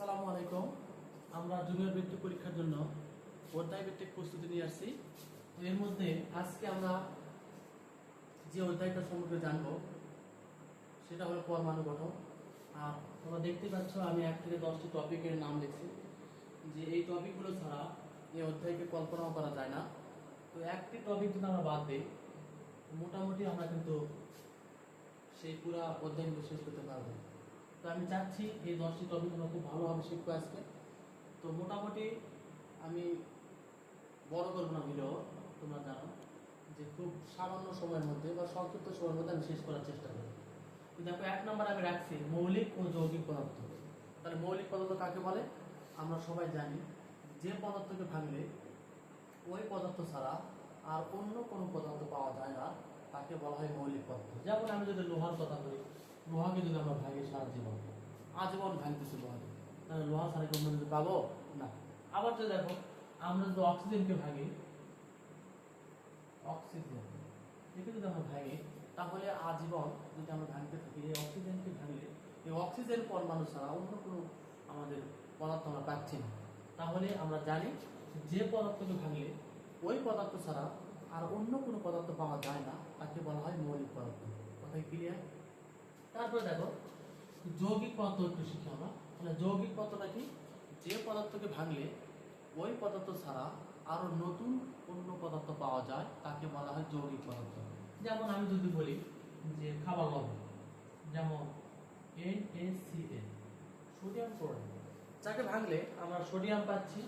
আসসালামু আলাইকুম। আমরা জুনিয়র বৃত্তি পরীক্ষার জন্য অধ্যায় ভিত্তিক প্রস্তুতি নিয়ে আসছি। এর মধ্যে আজকে আমরা যে অধ্যায়টা সম্পর্কে জানবো সেটা হলো পরমাণু গঠন। আর তোমরা দেখতে পাচ্ছ আমি 1 থেকে 10টি টপিকের নাম লিখছি, যে এই টপিকগুলো ছাড়া এই অধ্যায়কে কল্পনাও করা যায় না। তো একটি টপিক যদি আমরা বাদ দিই, মোটামুটি আমরা কিন্তু সেই পুরো অধ্যায়গুলো শেষ করতে পারবো। তো আমি চাচ্ছি এই 10টি টপিক আমরা খুব ভালোভাবে শিখবো আজকে। তো মোটামুটি আমি বড় করবো না ভিডিও, তোমরা জানো যে খুব সামান্য সময়ের মধ্যে বা সংক্ষিপ্ত সময়ের মধ্যে আমি শেষ করার চেষ্টা করি। তো দেখো 1 নম্বর আমি রাখছি মৌলিক ও যৌগিক পদার্থ। তাহলে মৌলিক পদার্থ কাকে বলে? আমরা সবাই জানি যে পদার্থকে ভাঙলে ওই পদার্থ ছাড়া আর অন্য কোনো পদার্থ পাওয়া যায় না, তাকে বলা হয় মৌলিক পদার্থ। যেমন আমি যদি লোহার কথা বলি, লোহাকে যদি আমরা ভাঙি সারা জীবন আজীবন ভাঙতেছি লোহাকে, তাহলে লোহা ছাড়া কি অন্য কিছু পাবো না। আবার যদি দেখো আমরা যদি অক্সিজেনকে ভাঙি, অক্সিজেন একে যদি আমরা ভাঙি, তাহলে আজীবন যদি আমরা ভাঙতে থাকি এই অক্সিজেনকে ভাঙলে এই অক্সিজেন পরমাণু ছাড়া অন্য কোনো আমাদের পদার্থ আমরা পাচ্ছি না। তাহলে আমরা জানি যে পদার্থকে ভাঙলে ওই পদার্থ ছাড়া আর অন্য কোনো পদার্থ পাওয়া যায় না, তাকে বলা হয় মৌলিক পদার্থ। কথাই ক্লিয়ার? তারপরে দেখো যৌগিক পদার্থ একটু শিখি আমরা। তাহলে যৌগিক পদার্থটা কি? যে পদার্থকে ভাঙলে ওই পদার্থ ছাড়া আরো নতুন অন্য পদার্থ পাওয়া যায়, তাকে বলা হয় যৌগিক পদার্থ। যেমন আমি যদি বলি যে খাবার লবণ, যেমন NaCl, সোডিয়াম ক্লোরাইড, যাকে ভাঙলে আমরা সোডিয়াম পাচ্ছি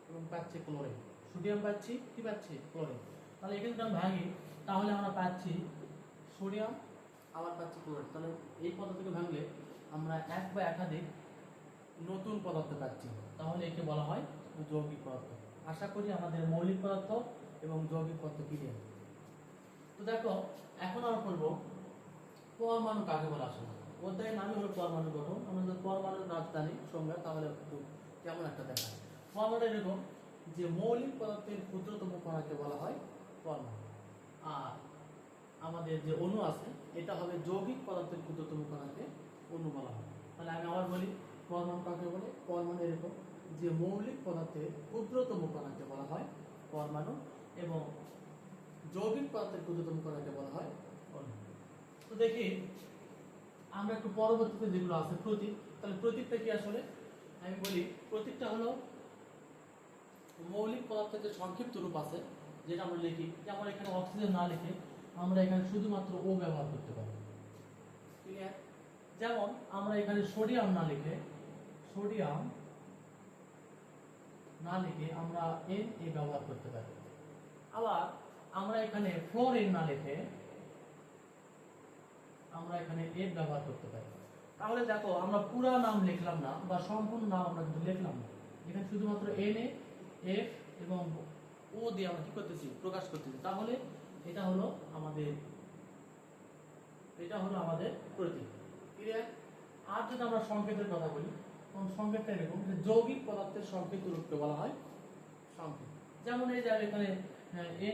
এবং পাচ্ছি ক্লোরিন। সোডিয়াম পাচ্ছি, কি পাচ্ছি? ক্লোরিন। তাহলে এখানে যদি আমি ভাঙি, তাহলে আমরা পাচ্ছি সোডিয়াম, আবার পাচ্ছি ক্লোরাইড। তাহলে এই পদার্থকে ভাঙলে আমরা এক বা একাধিক নতুন পদার্থ পাচ্ছি, তাহলে একে বলা হয় যৌগিক পদার্থ। আশা করি আমাদের মৌলিক পদার্থ এবং যৌগিক পদার্থ ক্লিয়ার। তো দেখো এখন আমরা করব পরমাণু কাকে বলা। আসলে অধ্যায়ের নামই হলো পরমাণু গঠন। আমরা যদি পরমাণুর নাম জানি সংজ্ঞা, তাহলে কেমন একটা দেখায়। পরমাণু এরকম যে মৌলিক পদার্থের ক্ষুদ্রতম কণাকে বলা হয় পরমাণু। আর আমাদের যে অণু আছে এটা হবে যৌগিক পদার্থের ক্ষুদ্রতম কণাকে অণু বলা হয়। তাহলে আমি আবার বলি পরমাণু কাকে বলে। পরমাণু এরকম যে মৌলিক পদার্থের ক্ষুদ্রতম কণাকে বলা হয় পরমাণু, এবং যৌগিক পদার্থের ক্ষুদ্রতম কণাকে বলা হয় অণু। তো দেখি আমরা একটু পরবর্তীতে যেগুলো আছে প্রতীক। তাহলে প্রতীকটা কি? আসলে আমি বলি প্রতীকটা হলো মৌলিক পদার্থের যে সংক্ষিপ্ত রূপ আছে যেটা আমরা লিখি। যেমন এখানে অক্সিজেন না লিখে আমরা এখানে শুধুমাত্র ও ব্যবহার করতে পারি। ক্লিয়ার? যেমন আমরা এখানে সোডিয়াম না লিখে আমরা Na ব্যবহার করতে পারি। আবার আমরা এখানে ফ্লোরিন না লিখে আমরা এখানে F ব্যবহার করতে পারি। তাহলে দেখো আমরা পুরো নাম লিখলাম না বা সম্পূর্ণ নাম আমরা কিন্তু লিখলাম না, এখানে শুধুমাত্র Na, F এবং ও দিয়ে আমরা কি করতেছি? প্রকাশ করতেছি। তাহলে এটা হলো আমাদের প্রতীক। ক্লিয়ার? আর যদি আমরা সংকেতের কথা বলি, তখন সংকেতটা এরকম যে যৌগিক পদার্থের সংকেত রূপকে বলা হয় সংকেত। যেমন এই যে এখানে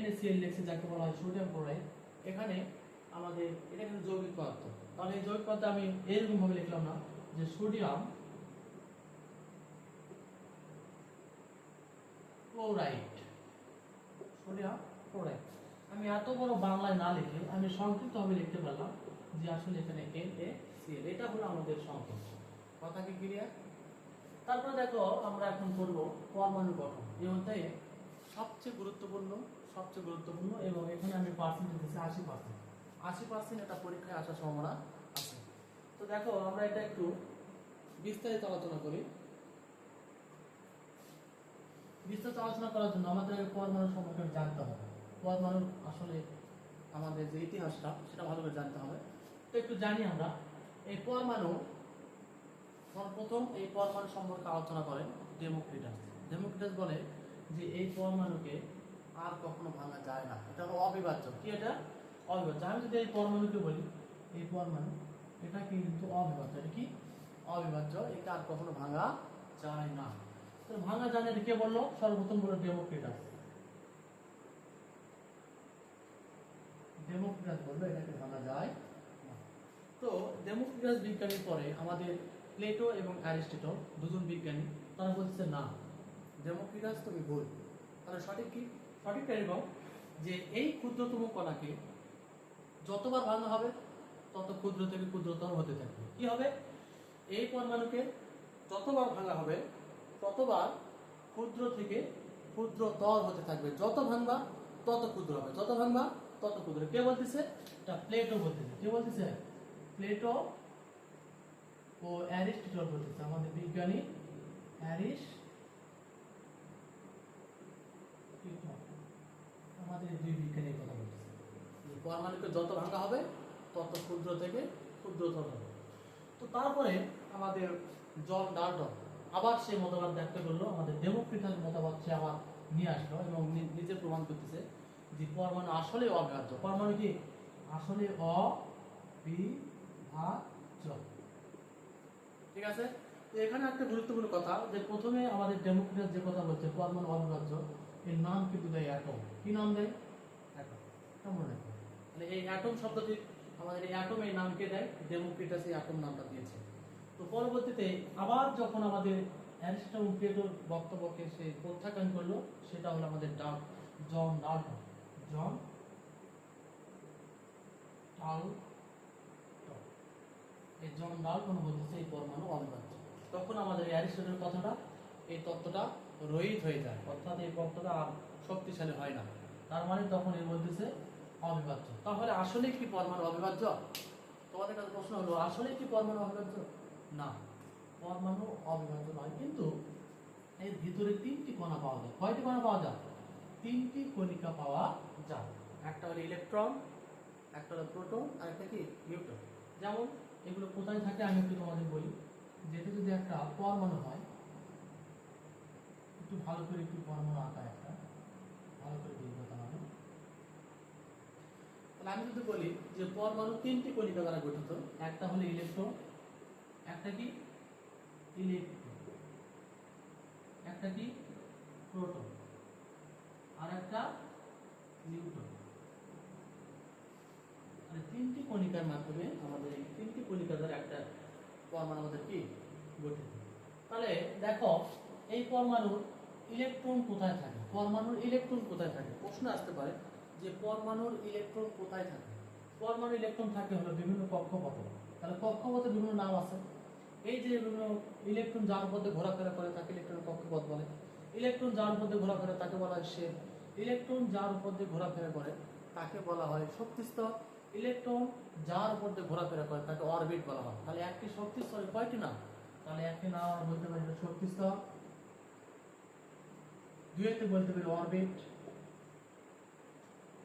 NaCl লিখছে, যাকে বলা হয় সোডিয়াম ক্লোরাইড। এখানে আমাদের এটা কিন্তু যৌগিক পদার্থ। তাহলে এই যৌগিক পদার্থ আমি এরকম ভাবে লিখলাম না যে সোডিয়াম ক্লোরাইড, আমি এত বড় বাংলায় না লিখে আমি সংক্ষিপ্ত ভাবে লিখতে পারলাম যে আসলে এখানে NaCl, এটা হলো আমাদের সংকেত। কথা কি ক্লিয়ার? তারপরে দেখো আমরা এখন করব পরমাণু গঠন। এই অধ্যায়ে সবচেয়ে গুরুত্বপূর্ণ এবং এখানে আমি পার্সেন্টেজ দিচ্ছি 80%। 80% এটা পরীক্ষায় আসার সম্ভাবনা আছে। তো দেখো আমরা এটা একটু বিস্তারিত আলোচনা করি। বিস্তারিত আলোচনা করার জন্য আমাদের পরমাণু সম্পর্কে জানতে হবে। পরমাণুর আসলে আমাদের যে ইতিহাসটা সেটা ভালো করে জানতে হবে। তো একটু জানি আমরা এই পরমাণু। সর্বপ্রথম এই পরমাণু সম্পর্কে আলোচনা করেন ডেমোক্রিটাস বলে যে এই পরমাণুকে আর কখনো ভাঙা যায় না, এটা হলো অবিভাজ্য। কি এটা? অবিভাজ্য। আমি যদি এই পরমাণুকে বলি এই পরমাণু, এটা কিন্তু অবিভাজ্য। এটা কি? অবিভাজ্য, এটা আর কখনো ভাঙা যায় না। তো ভাঙা যায় না এটা কে বললো? সর্বপ্রথম বললো ডেমোক্রিটাস বললো এটাকে ভাঙা যায় না। তো ডেমোক্রিটাস বিজ্ঞানীর পরে আমাদের প্লেটো এবং অ্যারিস্টটল দুজন বিজ্ঞানী তারা বলছে না, ডেমোক্রিটাস তুমি ভুল। তাহলে সঠিক কি? সঠিকটা এরকম যে এই ক্ষুদ্রতম কণাকে যতবার ভাঙা হবে তত ক্ষুদ্র থেকে ক্ষুদ্রতর হতে থাকবে। কি হবে? এই পরমাণুকে যতবার ভাঙা হবে ততবার ক্ষুদ্র থেকে ক্ষুদ্রতর হতে থাকবে। যত ভাঙবা তত ক্ষুদ্র হবে, যত ভাঙবা তত ক্ষুদ্র। কে বলতেছে? এটা প্লেটো বলতেছে। কে বলতেছে? প্লেটো ও অ্যারিস্টটল বলতেছে, আমাদের বিজ্ঞানী অ্যারিস্টটল। আমাদের এই দুই বিজ্ঞানী কথা বলতেছে যে পরমাণুকে যত ভাঙা হবে তত ক্ষুদ্র থেকে ক্ষুদ্রতর হবে। তো তারপরে আমাদের জন ডাল্টন আবার সেই মতবাদ দেখতে বললো, আমাদের ডেমোক্রিটাস মতবাদ সে আবার নিয়ে আসলো এবং নিজে প্রমাণ করতেছে যে পরমাণু আসলে অবিভাজ্য। পরমাণু কি আসলে অবিভাজ্য। ঠিক আছে? তো এখানে একটা গুরুত্বপূর্ণ কথা যে প্রথমে আমাদের ডেমোক্রিটাস যে কথা বলছে পরমাণু অবিভাজ্য, এর নাম কিন্তু দেয় অ্যাটম। কি নাম দেয়? অ্যাটম। কেমন রাখবে? তাহলে এই অ্যাটম শব্দটি আমাদের এই অ্যাটম এই নামকে দেয়, ডেমোক্রিটাস এই অ্যাটম নামটা দিয়েছে। তো পরবর্তীতে আবার যখন আমাদের অ্যারিস্টটল এবং প্লেটোর বক্তব্যকে সে প্রত্যাখ্যান করলো, সেটা হলো আমাদের জন ডাল্টন। এই জন ডাল্টন বলতেছে এই পরমাণু অবিভাজ্য। তখন আমাদের অ্যারিস্টটলের কথাটা, এই তত্ত্বটা রহিত হয়ে যায়, অর্থাৎ এই তত্ত্বটা আর শক্তিশালী হয় না। তার মানে তখন এর বলতেছে অবিভাজ্য। তাহলে আসলে কি পরমাণু অবিভাজ্য? তোমাদের কাছে প্রশ্ন হলো, আসলে কি পরমাণু অবিভাজ্য? না, পরমাণু অবিভাজ্য নয়, কিন্তু এর ভিতরে তিনটি কণা পাওয়া যায়। কয়টি কণা পাওয়া যায়? তিনটি কণিকা পাওয়া যায়। একটা হলো ইলেকট্রন, একটা হলো প্রোটন, আর একটা কি নিউট্রন। যেমন এগুলো কোথায় থাকে আমি একটু তোমাদের বলি। যেটা যদি একটা পরমাণু হয়, একটু ভালো করে একটু পরমাণু আঁকা, একটা ভালো করে দেখবো তাহলে। তাহলে আমি যদি বলি যে পরমাণু তিনটি কণিকা দ্বারা গঠিত, একটা হলো ইলেকট্রন, একটা কি একটা কি প্রোটন, আর একটা নিউট্রন। মানে তিনটি কণিকার মাধ্যমে আমাদের এই তিনটি কণিকা দ্বারা একটা পরমাণু আমাদের কি গঠিত। তাহলে দেখো এই পরমাণুর ইলেকট্রন কোথায় থাকে? পরমাণুর ইলেকট্রন কোথায় থাকে? প্রশ্ন আসতে পারে যে পরমাণুর ইলেকট্রন কোথায় থাকে? পরমাণুর ইলেকট্রন থাকে হলো বিভিন্ন কক্ষপথে। তাহলে কক্ষপথে বিভিন্ন নাম আছে। এই যে বিভিন্ন ইলেকট্রন যার মধ্যে ঘোরাফেরা করে তাকে ইলেকট্রন কক্ষপথ বলে। ইলেকট্রন যার মধ্যে ঘোরাফেরা তাকে বলা হয় শেল। ইলেকট্রন যার উপর দিয়ে ঘোরাফেরা করে তাকে বলা হয় শক্তিস্তর। ইলেকট্রন যার উপর দিয়ে ঘোরাফেরা করে তাকে অরবিট বলা হয়। তাহলে একটি শক্তিস্তরের কয়টি নাম? তাহলে একটি নাম আমরা বলতে পারি শক্তিস্তর, দুইতে বলতে পারি অরবিট,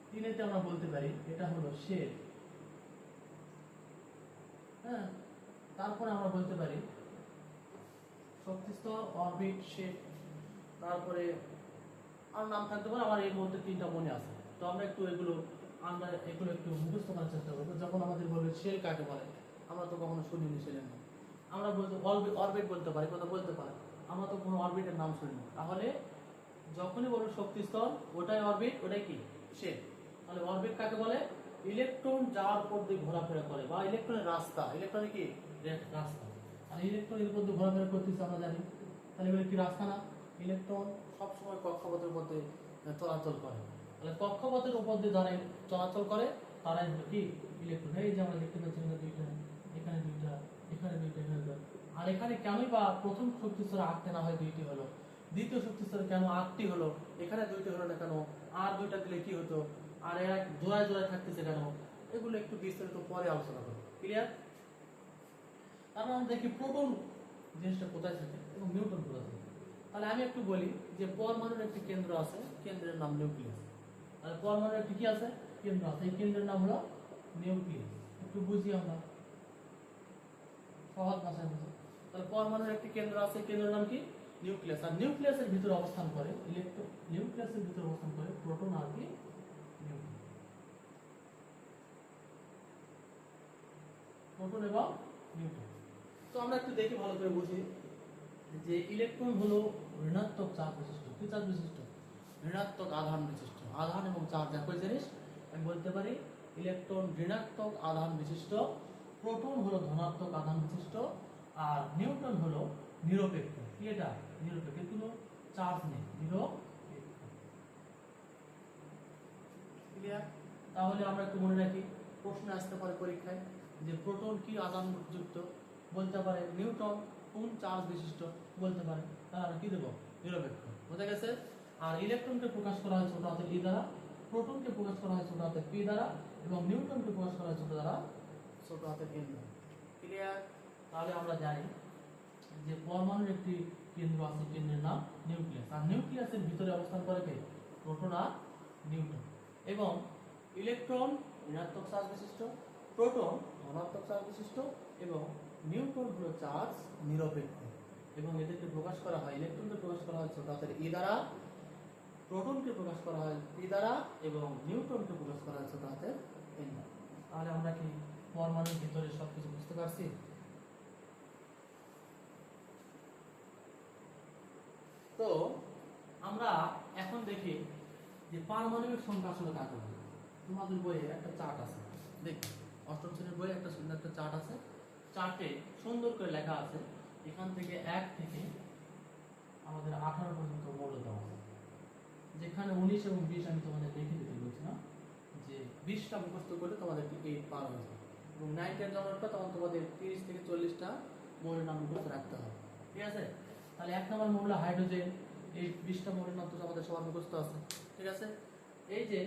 তিনেতে আমরা বলতে পারি এটা হলো শেল। হ্যাঁ, তারপরে আমরা বলতে পারি শক্তিস্তর, অরবিট, শেল। তারপরে আর নাম থাকতে পারে, আমার এর মধ্যে তিনটা মনে আছে। তো আমরা এগুলো একটু মুখস্থ করার চেষ্টা করবো। যখন আমাদের বলবে শেল কাকে বলে, আমরা তো কখনো শুনিনি শেলের নাম। আমরা বলতে অরবিট বলতে পারি, কথা বলতে পারি, আমরা তো কোনো অরবিটের নাম শুনিনি। তাহলে যখনই বলবো শক্তি স্তর, ওটাই অরবিট, ওটাই কি শেল। তাহলে অরবিট কাকে বলে? ইলেকট্রন যার উপর দিয়ে ঘোরাফেরা করে, বা ইলেকট্রনের রাস্তা, ইলেকট্রনের কি রাস্তা। আর ইলেকট্রন এর উপর দিয়ে ঘোরাফেরা করতেছে আমরা জানি, তাহলে এগুলো কি রাস্তা না? ইলেকট্রন সবসময় কক্ষপথের মধ্যে চলাচল করে। তাহলে কক্ষপথের উপর দিয়ে যারা চলাচল করে তারাই হলো কি ইলেকট্রন। এই যে আমরা দেখতে পাচ্ছি দুইটা, এখানে দুইটা, এখানে দুইটা, এখানে দুইটা। আর এখানে কেনই বা প্রথম শক্তি স্তরে 8টি না হয় 2টি হলো, দ্বিতীয় শক্তি স্তরে কেন 8টি হলো, এখানে 2টি হলো না কেন, আর 2টা দিলে কি হতো, আর এরা জোড়ায় জোড়ায় থাকতেছে কেন, এগুলো একটু বিস্তারিত পরে আলোচনা করব। ক্লিয়ার? তারপর আমরা দেখি প্রোটন জিনিসটা কোথায় থাকে এবং নিউট্রন কোথায় থাকে। তাহলে আমি একটু বলি যে পরমাণুর একটি কেন্দ্র আছে, কেন্দ্রের নাম নিউক্লিয়াস। তাহলে পরমাণুর একটি কি আছে? কেন্দ্র আছে, এই কেন্দ্রের নাম হলো নিউক্লিয়াস। একটু বুঝি আমরা সহজ ভাষায় বুঝি। তাহলে পরমাণুর একটি কেন্দ্র আছে, কেন্দ্রের নাম কি নিউক্লিয়াস। আর নিউক্লিয়াসের ভিতরে অবস্থান করে নিউক্লিয়াসের ভিতরে অবস্থান করে প্রোটন আর কি নিউট্রন। প্রোটন এবং নিউট্রন। তো আমরা একটু দেখি ভালো করে বুঝি যে ইলেকট্রন হলো ঋণাত্মক চার্জ বিশিষ্ট। কি চার্জ বিশিষ্ট? ঋণাত্মক আধান বিশিষ্ট। আধান এবং চার্জ একই জিনিস। আমি বলতে পারি ইলেকট্রন ঋণাত্মক আধান বিশিষ্ট, প্রোটন হলো ধনাত্মক আধান বিশিষ্ট, আর নিউটন হলো নিরপেক্ষ। কি এটা? নিরপেক্ষ, কোনো চার্জ নেই, নিরপেক্ষ। ক্লিয়ার? তাহলে আমরা একটু মনে রাখি, প্রশ্ন আসতে পারে পরীক্ষায় যে প্রোটন কি আধানযুক্ত, বলতে পারে নিউটন কোন চার্জ বিশিষ্ট, বলতে পারে, তাহলে আমরা কি দেবো? নিরপেক্ষ। বোঝা গেছে? আর ইলেকট্রনকে প্রকাশ করা হয় ছোট হাতের ই দ্বারা, প্রোটনকে প্রকাশ করা হয় ছোট হাতের পি দ্বারা, এবং নিউটনকে প্রকাশ করা হয় ছোট হাতের এন দ্বারা। ক্লিয়ার? তাহলে আমরা জানি যে পরমাণুর একটি কেন্দ্র আছে, কেন্দ্রের নাম নিউক্লিয়াস। আর নিউক্লিয়াসের ভিতরে অবস্থান করে কে? প্রোটন আর নিউট্রন। এবং ইলেকট্রন ঋণাত্মক চার্জ বিশিষ্ট, প্রোটন ধনাত্মক চার্জ বিশিষ্ট, এবং নিউট্রন হলো চার্জ নিরপেক্ষ। এবং এদেরকে প্রকাশ করা হয়, ইলেকট্রনকে প্রকাশ করা হয় ছোট হাতের ই দ্বারা, প্রোটনকে প্রকাশ করা হয় পি দ্বারা, এবং নিউট্রনকে প্রকাশ করা হয় ছোট হাতের এন দ্বারা। তাহলে আমরা কি পরমাণুর ভিতরে সবকিছু বুঝতে পারছি? তো আমরা এখন দেখি যে পারমাণবিক সংখ্যা আসলে কাকে বলে। তোমাদের বইয়ে একটা চার্ট আছে, দেখো অষ্টম শ্রেণীর বইয়ে একটা সুন্দর একটা চার্ট আছে। চার্টে সুন্দর করে লেখা আছে, এখান থেকে 1 থেকে আমাদের 18 পর্যন্ত মৌল দেওয়া আছে। যেখানে 19 এবং 20 আমি তোমাদের দেখে দিতে বলছিলাম যে 20টা মুখস্থ করলে তোমাদের 8 পার হয়ে যাবে, এবং 9 এর জন্যটা তখন তোমাদের 30 থেকে 40টা মৌলের নাম মুখস্থ রাখতে হবে। ঠিক আছে? তাহলে 1 নম্বর মৌল হাইড্রোজেন, এই 20টা মৌলের নাম তো আমাদের সবার মুখস্থ আছে। ঠিক আছে? এই যে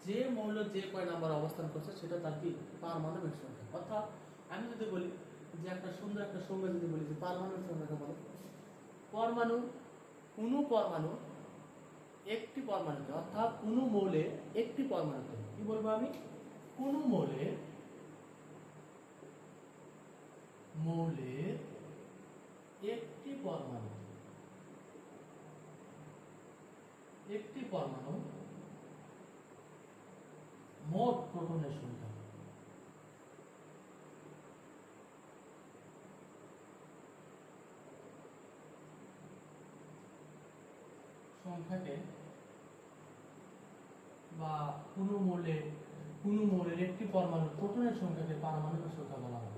যে মৌল যে কয় নাম্বার অবস্থান করছে সেটা তার কি? পারমাণবিক সংখ্যা। অর্থাৎ আমি যদি বলি যে একটা সুন্দর একটা সংখ্যা যদি বলি যে পারমাণবিক সংখ্যাকে বলে, পরমাণু, কোন পরমাণু একটি পরমাণুতে, অর্থাৎ কোন মৌলে একটি পরমাণুতে, কি বলবো আমি? কোন মৌলের একটি পরমাণু, একটি পরমাণু মোট প্রোটনের সংখ্যা, সংখ্যাকে বা কোন মৌলের একটি পরমাণুর প্রোটনের সংখ্যাকে পারমাণবিক সংখ্যা বলা হয়।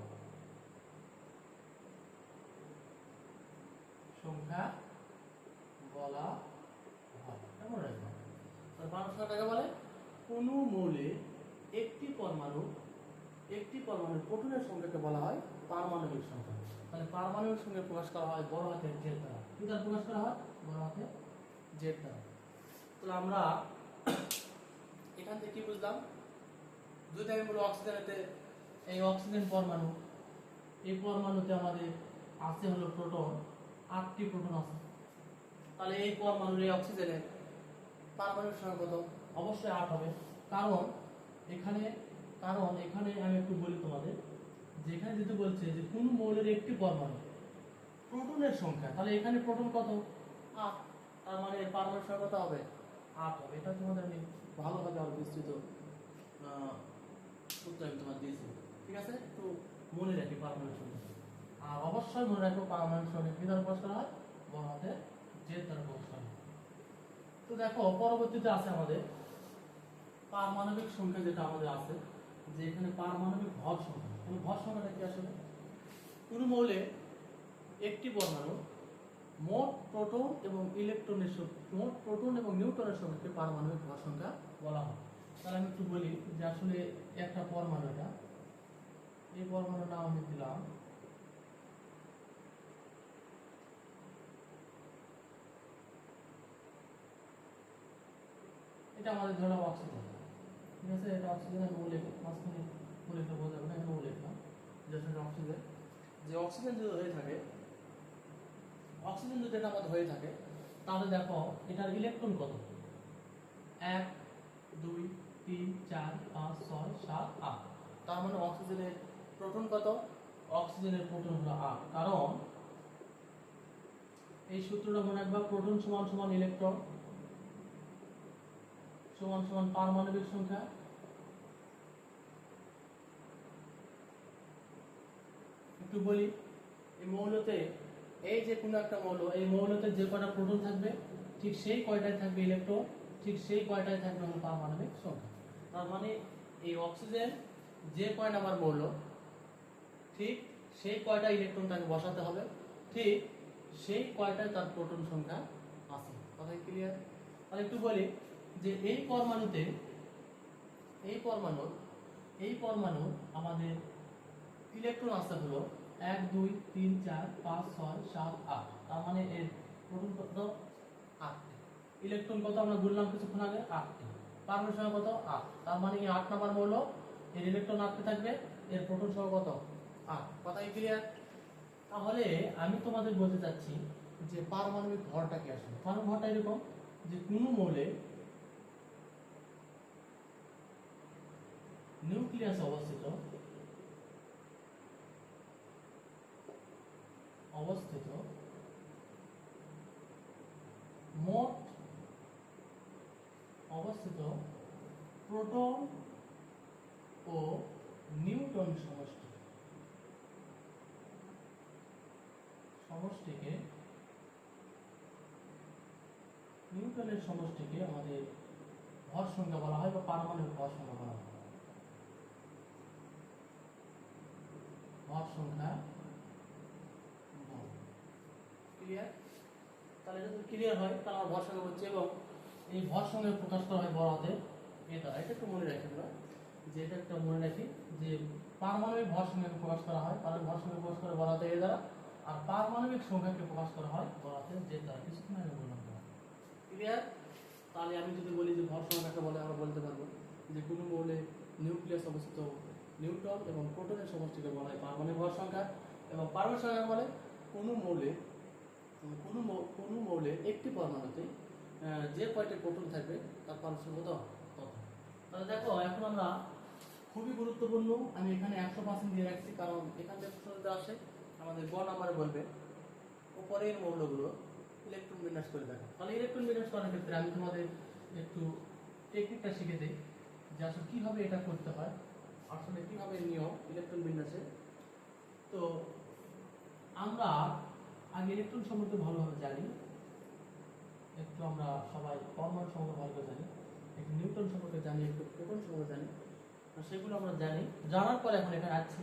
সংখ্যা বলা হয়, কেমন রাখবো? তার পারমাণবিক সংখ্যাকে বলে কোন মৌলের একটি পরমাণুর প্রোটনের সংখ্যাকে বলা হয় পারমাণবিক সংখ্যা। তাহলে পারমাণবিক সংখ্যা প্রকাশ করা হয় বড় হাতের জেড দ্বারা। কি দ্বারা প্রকাশ করা হয়? বড় হাতের জেড দ্বারা। তাহলে আমরা এখান থেকে কি বুঝলাম? যদি আমি বলি অক্সিজেনেতে, এই অক্সিজেন পরমাণু, এই পরমাণুতে আমাদের আছে হলো প্রোটন, 8টি প্রোটন আছে। তাহলে এই পরমাণুর, এই অক্সিজেনের পারমাণবিক সংখ্যা কত? অবশ্যই 8 হবে। কারণ এখানে আমি একটু বলি তোমাদের, যেখানে যেহেতু বলছে যে কোন মৌলের একটি পরমাণু প্রোটনের সংখ্যা, তাহলে এখানে প্রোটন কত? 8। তার মানে পারমাণবিক সংখ্যা কত হবে? 8 হবে। এটা তোমাদের আমি ভালোভাবে আরো বিস্তৃত সূত্র আমি তোমার দিয়েছি। ঠিক আছে? একটু মনে রাখি পারমাণবিক সংখ্যা। আর অবশ্যই মনে রাখো পারমাণবিক সংখ্যা কি দ্বারা প্রকাশ করা হয়? বড় হাতের জেড দ্বারা প্রকাশ করা হয়। তো দেখো পরবর্তীতে আছে আমাদের পারমাণবিক সংখ্যা, যেটা আমাদের আছে যে এখানে পারমাণবিক ভর সংখ্যা। ভর সংখ্যাটা কি আসলে? কোন মৌলে একটি পরমাণু মোট প্রোটন এবং নিউট্রনের সংখ্যাকে পারমাণবিক ভর সংখ্যা বলা হয়। তাহলে আমি একটু বলি যে আসলে একটা পরমাণু, এটা, এই পরমাণুর নাম আমি দিলাম এটা আমাদের ধরলাম অক্সিজেন। ঠিক আছে? এটা অক্সিজেনের মৌলিক, মাঝখানে মৌলিকটা বোঝা যাবে না, এখানে মৌলিক না, যেটা অক্সিজেন। যে অক্সিজেন যদি হয়ে থাকে, অক্সিজেন যদি এটা আমাদের হয়ে থাকে, তাহলে দেখো এটার ইলেকট্রন কত? 1 2 3 4 5 6 7 8। তার মানে অক্সিজেনের প্রোটন কত? অক্সিজেনের প্রোটন হলো 8। কারণ এই সূত্রটা মনে রাখবা, প্রোটন সমান সমান ইলেকট্রন সমান সমান পারমাণবিক সংখ্যা। একটু বলি, এই মৌলতে, এই যে কোনো একটা মৌল, এই মৌলতে যে কয়টা প্রোটন থাকবে ঠিক সেই কয়টাই থাকবে ইলেকট্রন, ঠিক সেই কয়টাই থাকবে হলো পারমাণবিক সংখ্যা। তার মানে এই অক্সিজেন যে কয় নাম্বার মৌল, ঠিক সেই কয়টা ইলেকট্রন তাকে বসাতে হবে, ঠিক সেই কয়টায় তার প্রোটন সংখ্যা আছে। কথা ক্লিয়ার? তাহলে একটু বলি যে এই পরমাণু আমাদের ইলেকট্রন আছে হলো 1 2 3 4 5 6 7 8, তার মানে এর প্রোটন কত? 8টি। ইলেকট্রন কত আমরা বললাম কিছুক্ষণ আগে? 8টি। পারমাণবিক সংখ্যা কত? 8। তার মানে এই 8 নাম্বার মৌল, এর ইলেকট্রন 8টি থাকবে, এর প্রোটন সংখ্যা কত? 8। কথা ক্লিয়ার? তাহলে আমি তোমাদের বলতে চাচ্ছি যে পারমাণবিক ভরটা কি আসলে? পারমাণবিক ভরটা এরকম যে কোনো মৌলে নিউক্লিয়াসে অবস্থিত মোট প্রোটন ও নিউট্রন নিউটনের সমষ্টিকে আমাদের ভর সংখ্যা বলা হয় বা পারমাণবিক ভর সংখ্যা বলা হয়। ভর সংখ্যা ক্লিয়ার? তাহলে এটা যদি ক্লিয়ার হয় তাহলে আমার ভর সংখ্যা হচ্ছে, এবং এই ভর সংখ্যা প্রকাশ করা হয় বড় হাতে এ দ্বারা। এটা একটু মনে রাখি আমরা, যে এটা একটা মনে রাখি যে পারমাণবিক ভর সংখ্যাকে প্রকাশ করা হয়, পারমাণবিক ভর সংখ্যা প্রকাশ করে বড় হাতে এ দ্বারা, আর পারমাণবিক সংখ্যাকে প্রকাশ করা হয় বড় হাতে জে দ্বারা। কিছুক্ষণ আগে বললাম। ক্লিয়ার? তাহলে আমি যদি বলি যে ভর সংখ্যাকে বলে, আমরা বলতে পারবো যে কোনো মৌলে নিউক্লিয়াস অবস্থিত নিউট্রন এবং প্রোটনের সমষ্টিকে বলা হয় পারমাণবিক ভর সংখ্যা, এবং পারমাণবিক সংখ্যা বলে কোনো মৌলে একটি পরমাণুতে যে কয়টি প্রোটন থাকবে তার পারমাণবিক সংখ্যা কত। তাহলে দেখো এখন আমরা খুবই গুরুত্বপূর্ণ, আমি এখানে 100% দিয়ে রাখছি, কারণ এখান থেকে প্রশ্ন যদি আসে আমাদের গ নাম্বারে বলবে উপরের মৌলগুলো ইলেকট্রন বিন্যাস করে দেখো। তাহলে ইলেকট্রন বিন্যাস করার ক্ষেত্রে আমি তোমাদের একটু টেকনিকটা শিখে দিই যে আসলে কিভাবে এটা করতে হয়, আসলে কিভাবে নিয়ম ইলেকট্রন বিন্যাসে। তো আমরা আগে ইলেকট্রন সম্পর্কে ভালোভাবে জানি, একটু আমরা সবাই পরমাণু সম্পর্কে ভালো করে জানি, একটু নিউটন সম্পর্কে জানি, একটু প্রোটন সম্পর্কে জানি, সেগুলো আমরা জানি। জানার পরে এখন এখানে আসছি,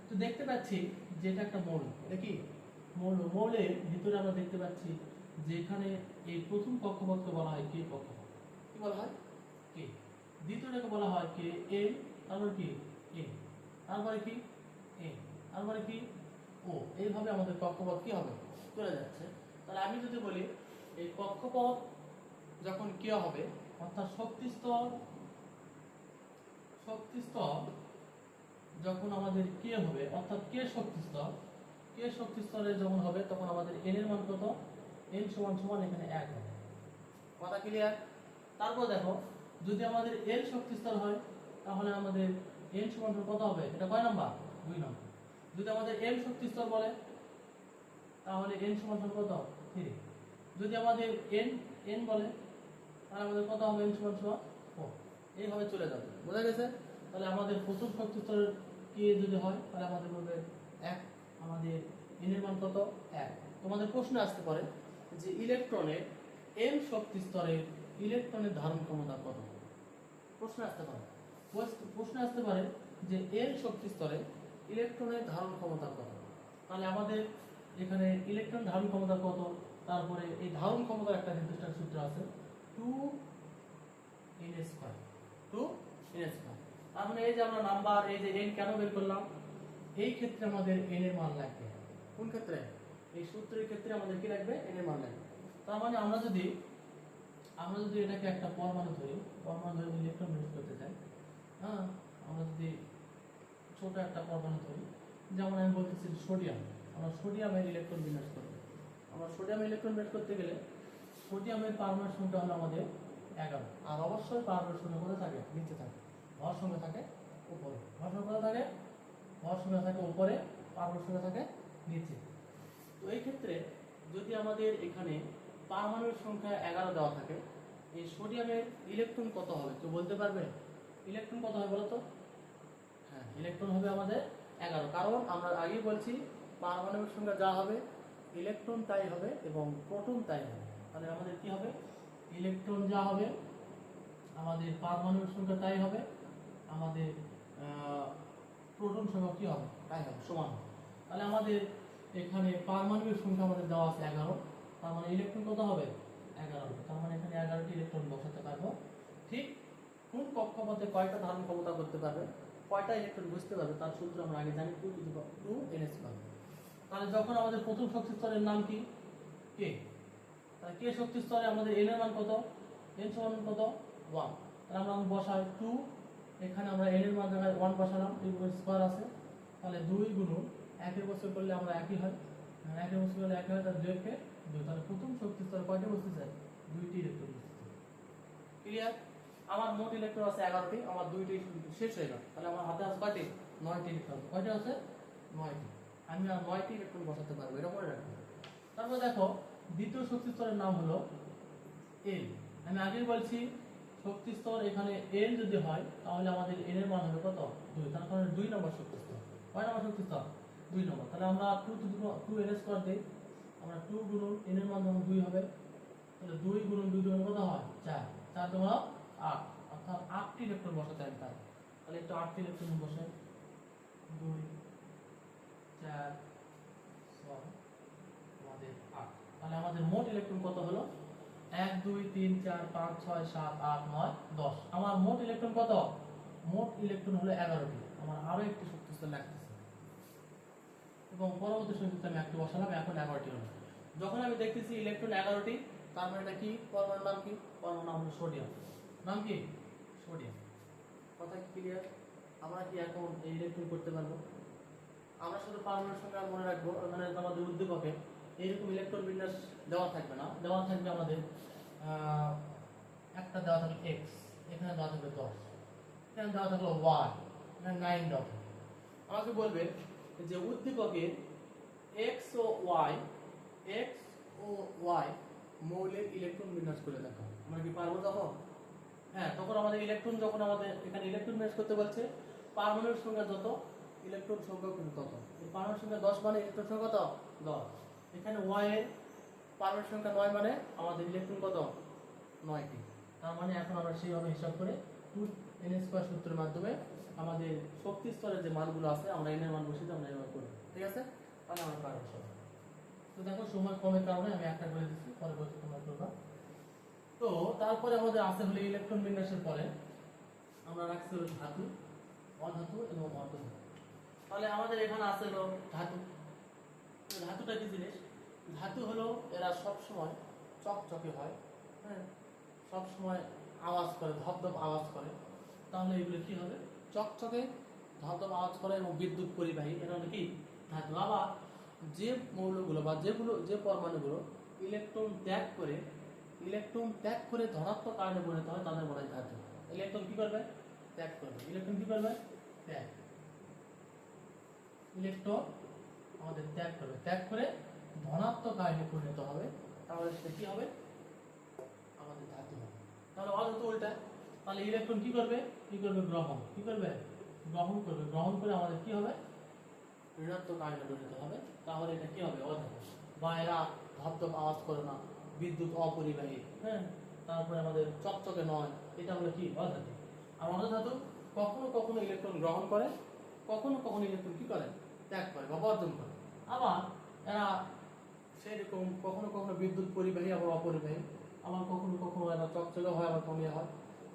তো দেখতে পাচ্ছি যে এটা একটা মৌল। এটা কি মৌল? মৌলের ভিতরে আমরা দেখতে পাচ্ছি যে এখানে এই প্রথম কক্ষপথকে বলা হয় কে কক্ষপথ। কি বলা হয়? কে। দ্বিতীয়টাকে বলা হয় কে এল, তারপরে কি এ, তারপরে কি এ, তারপরে কি ও। এইভাবে আমাদের কক্ষপথ কি হবে? চলে যাচ্ছে। তাহলে আমি যদি বলি এই কক্ষপথ যখন কে হবে, অর্থাৎ শক্তি স্তর যখন আমাদের কে হবে, অর্থাৎ কে শক্তি স্তরে যখন হবে, তখন আমাদের এন এর মান কত? এন সমান সমান এখানে 1 হবে। কথা ক্লিয়ার? তারপর দেখো যদি আমাদের এল শক্তি স্তর হয় তাহলে আমাদের এন সমান কত হবে? এটা কয় নাম্বার? 2 নাম্বার। যদি আমাদের এম শক্তি স্তর বলে তাহলে এন সমান কত? 3। যদি আমাদের এন বলে তাহলে আমাদের কত হবে? এন সমান 4। এইভাবে চলে যাবে। বোঝা গেছে? তাহলে আমাদের প্রথম শক্তি স্তরের কে যদি হয় তাহলে আমাদের বলবে 1, আমাদের এন এর মান কত? 1। তোমাদের প্রশ্ন আসতে পারে যে ইলেকট্রনের এম শক্তি স্তরের ইলেকট্রনের ধারণ ক্ষমতা কত? প্রশ্ন আসতে পারে যে এন শক্তি স্তরে ইলেকট্রনের ধারণ ক্ষমতা কত। তাহলে আমাদের এখানে ইলেকট্রন ধারণ ক্ষমতা কত, তারপরে এই ধারণ ক্ষমতার একটা নির্দিষ্ট সূত্র আছে 2n²। তার মানে এই যে আমরা নাম্বার, এই যে n কেন বের করলাম, এই ক্ষেত্রে আমাদের n এর মান লাগবে। কোন ক্ষেত্রে? এই সূত্রের ক্ষেত্রে আমাদের কি লাগবে? n এর মান লাগবে। তার মানে আমরা যদি এটাকে একটা পরমাণু ধরে ইলেকট্রন বিন্যাস করতে চাই, হ্যাঁ, আমরা যদি ছোট একটা পরমাণু ধরি, যেমন আমি বলতেছি সোডিয়াম, আমরা সোডিয়ামের ইলেকট্রন বিন্যাস করব। আমরা সোডিয়ামের ইলেকট্রন বিন্যাস করতে গেলে সোডিয়ামের পারমাণবিক সংখ্যা হলো আমাদের 11, আর অবশ্যই পারমাণবিক সংখ্যা কোথায় থাকে? নিচে থাকে। ভর সংখ্যা থাকে উপরে। ভর সংখ্যা থাকে উপরে, পারমাণবিক সংখ্যা থাকে নিচে। তো এই ক্ষেত্রে যদি আমাদের এখানে পারমাণবিক সংখ্যা 11 দেওয়া থাকে, এই সোডিয়ামের ইলেকট্রন কত হবে কেউ বলতে পারবে? ইলেকট্রন কত হবে বলো তো? হ্যাঁ, ইলেকট্রন হবে আমাদের 11, কারণ আমরা আগেই বলছি পারমাণবিক সংখ্যা যা হবে ইলেকট্রন তাই হবে এবং প্রোটন তাই হবে। তাহলে আমাদের কি হবে? ইলেকট্রন যা হবে আমাদের পারমাণবিক সংখ্যা তাই হবে, আমাদের প্রোটন সংখ্যা কি হবে? তাই হবে, সমান হবে। তাহলে আমাদের এখানে পারমাণবিক সংখ্যা আমাদের দেওয়া আছে 11, তার মানে ইলেকট্রন কত হবে 11, তার মানে এখানে 11টি ইলেকট্রন বসাতে পারবো। ঠিক কোন কক্ষপথে কয়টা ধারণ ক্ষমতা করতে পারবে, কয়টা ইলেকট্রন বুঝতে পারবে, তার সূত্র আমরা আগে জানি 2 ns পাবো। তাহলে যখন আমাদের প্রথম শক্তি স্তরের নাম কি কে, তাহলে কে শক্তি স্তরে আমাদের n এর মান কত, n সমান কত 1, তাহলে আমরা বসাই 2, এখানে আমরা n এর মান জায়গায় 1 বসালাম, এই স্কয়ার আছে, তাহলে 2 গুণন 1 এর বছর করলে আমরা একই হয়, 1 এর বছর করলে একই হয়, তাহলে 2 কে 2, তাহলে প্রথম শক্তি স্তরে কয়টা বসতেছে 2টি ইলেকট্রন বসতেছে। ক্লিয়ার? আমার মোট ইলেকট্রন আছে 11টি, আমার 2টি শেষ হয়ে গেল, তাহলে আমার হাতে আছে কয়টি 9টি ইলেকট্রন, কয়টা আছে 9টি, আমি আর 9টি ইলেকট্রন বসাতে পারবো, এটা মনে রাখবো। তারপর দেখো দ্বিতীয় শক্তি স্তরের নাম হলো n। আমি আগেই বলছি শক্তি স্তর এখানে n যদি হয় তাহলে আমাদের n এর মান হবে কত 2, তার কারণে 2 নম্বর শক্তি স্তর। কয় নম্বর শক্তি স্তর 2 নম্বর। তাহলে আমরা 2 n স্কয়ার দেই, আমরা 2 গুণন n এর মান যখন 2 হবে, তাহলে 2 গুণন 2 গুণন কত হয় 4, 4 গুণন 8, অর্থাৎ 8টি ইলেকট্রন বসাতে হবে তার। তাহলে একটু 8টি ইলেকট্রন বসে 2 4 6 আমাদের 8, তাহলে আমাদের মোট ইলেকট্রন কত হলো 1 2 3 4 5 6 7 8 9 10। আমার মোট ইলেকট্রন কত, মোট ইলেকট্রন হলো 11টি। আমার আরো একটি শক্তি স্তর লাগতেছে এবং পরবর্তী শক্তি স্তর আমি একটু বসালাম, এখন 11টি হলো। যখন আমি দেখতেছি ইলেকট্রন 11টি, তার মানে এটা কি পরমাণুর নাম কি, পরমাণুর নাম হলো সোডিয়াম। নাম কি সোডিয়াম। কথা কি ক্লিয়ার? আমরা কি এখন এই ইলেকট্রন করতে পারবো? আমরা শুধু পারমাণবিক সংখ্যা মনে রাখবো, মানে আমাদের উদ্দীপকে এইরকম ইলেকট্রন বিন্যাস দেওয়া থাকবে না, দেওয়া থাকবে আমাদের একটা দেওয়া থাকবে x, এখানে দেওয়া থাকবে 10, এখানে দেওয়া থাকলো y, এখানে 9 দেওয়া থাকবে। আমাকে বলবে যে উদ্দীপকে x ও y মৌলের ইলেকট্রন বিন্যাস করে দেখো। আমরা কি পারবো তখন? হ্যাঁ, তখন আমাদের ইলেকট্রন, যখন আমাদের এখানে ইলেকট্রন বিন্যাস করতে বলছে, পারমাণবিক সংখ্যা যত ইলেকট্রন সংখ্যা কিন্তু তত। এই পারমাণবিক সংখ্যা 10 মানে ইলেকট্রন সংখ্যা কত 10। এখানে y এর পারমাণবিক সংখ্যা 9 মানে আমাদের ইলেকট্রন কত 9টি। তার মানে এখন আমরা সেইভাবে হিসাব করে 2n² সূত্রের মাধ্যমে আমাদের শক্তি স্তরের যে মানগুলো আছে আমরা n এর মান বসিয়ে আমরা এভাবে করব। ঠিক আছে? তাহলে আমরা পারবো সব। তো দেখো সময় কমের কারণে আমি একটা করে দিচ্ছি, পরবর্তী তোমরা করবা। তো তারপরে আমাদের আছে হলো ইলেকট্রন বিন্যাসের পরে আমরা রাখছি হলো ধাতু, অধাতু এবং অর্ধধাতু। তাহলে আমাদের এখানে আছে হলো ধাতু। ধাতুটা কি জিনিস? ধাতু হলো এরা সব সময় চকচকে হয়, হ্যাঁ, সব সময় আওয়াজ করে, ধপধপ আওয়াজ করে। তাহলে এগুলো কি হবে? চকচকে ধপধপ আওয়াজ করে এবং বিদ্যুৎ পরিবাহী, এরা হলো কি ধাতু। আবার যে মৌলগুলো বা যে পরমাণুগুলো ইলেকট্রন ত্যাগ করে ধনাত্মক আয়নে পরিণত হয় তাদের বলা হয় ধাতু। ইলেকট্রন কি করবে? ত্যাগ করবে। ইলেকট্রন কি করবে? ত্যাগ। ইলেকট্রন আমাদের ত্যাগ করবে, ত্যাগ করে ধনাত্মক আয়নে পরিণত হবে, তাহলে সেটা কি হবে? আমাদের ধাতু হবে। তাহলে অধাতু উল্টা, তাহলে ইলেকট্রন কি করবে? গ্রহণ। কি করবে? গ্রহণ করবে। গ্রহণ করে আমাদের কি হবে? ঋণাত্মক আয়নে পরিণত হবে, তাহলে এটা কি হবে? অধাতু। বা এরা ধপধপ আওয়াজ করে না, বিদ্যুৎ অপরিবাহী, হ্যাঁ, তারপরে আমাদের চকচকে নয়, এটা হলো কি? অধাতু। আর অধাতু কখনো কখনো ইলেকট্রন গ্রহণ করে, কখনো কখনো ইলেকট্রন কি করে? ত্যাগ করে বা বর্জন করে। আবার এরা সেরকম কখনো কখনো বিদ্যুৎ পরিবাহী আবার অপরিবাহী, আবার কখনো কখনো এরা চকচকে হয় আবার কমিয়ে হয়।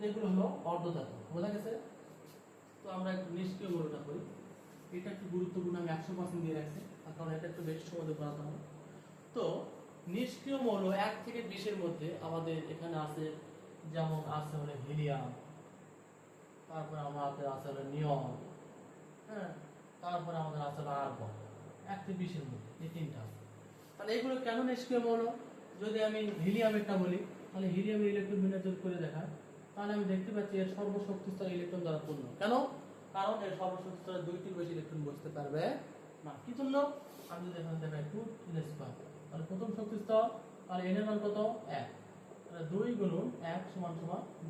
এগুলো হলো অর্ধধাতু। বোঝা গেছে? তো আমরা একটু নিষ্ক্রিয় মৌলটা করি। এটা একটু গুরুত্বপূর্ণ, আমি 100% দিয়ে রাখছি, কারণ এটা একটু বেশি সময় দিয়ে পড়াতে হবে। তো নিষ্ক্রিয় মৌল 1 থেকে 20 এর মধ্যে আমাদের এখানে আছে, যেমন আছে হলো হিলিয়াম, তারপরে আমাদের আছে হলো নিয়ন, হ্যাঁ, তারপরে আমাদের আছে হলো আর্গন। 1 থেকে 20 এর মধ্যে এই তিনটা আছে। তাহলে এগুলো কেন নিষ্ক্রিয় মৌল? যদি আমি হিলিয়ামেরটা বলি, তাহলে হিলিয়ামের ইলেকট্রন বিন্যাস যদি করে দেখায়, তাহলে আমি দেখতে পাচ্ছি এর সর্বশক্তি স্তর ইলেকট্রন দ্বারা পূর্ণ। কেন? কারণ এর সর্বশক্তি স্তরে 2টির বেশি ইলেকট্রন বসতে পারবে না। কি জন্য? আমি যদি এখানে দেখাই 2n², তাহলে প্রথম শক্তি স্তর, তাহলে n এর মান কত 1, তাহলে 2 গুণন 1 সমান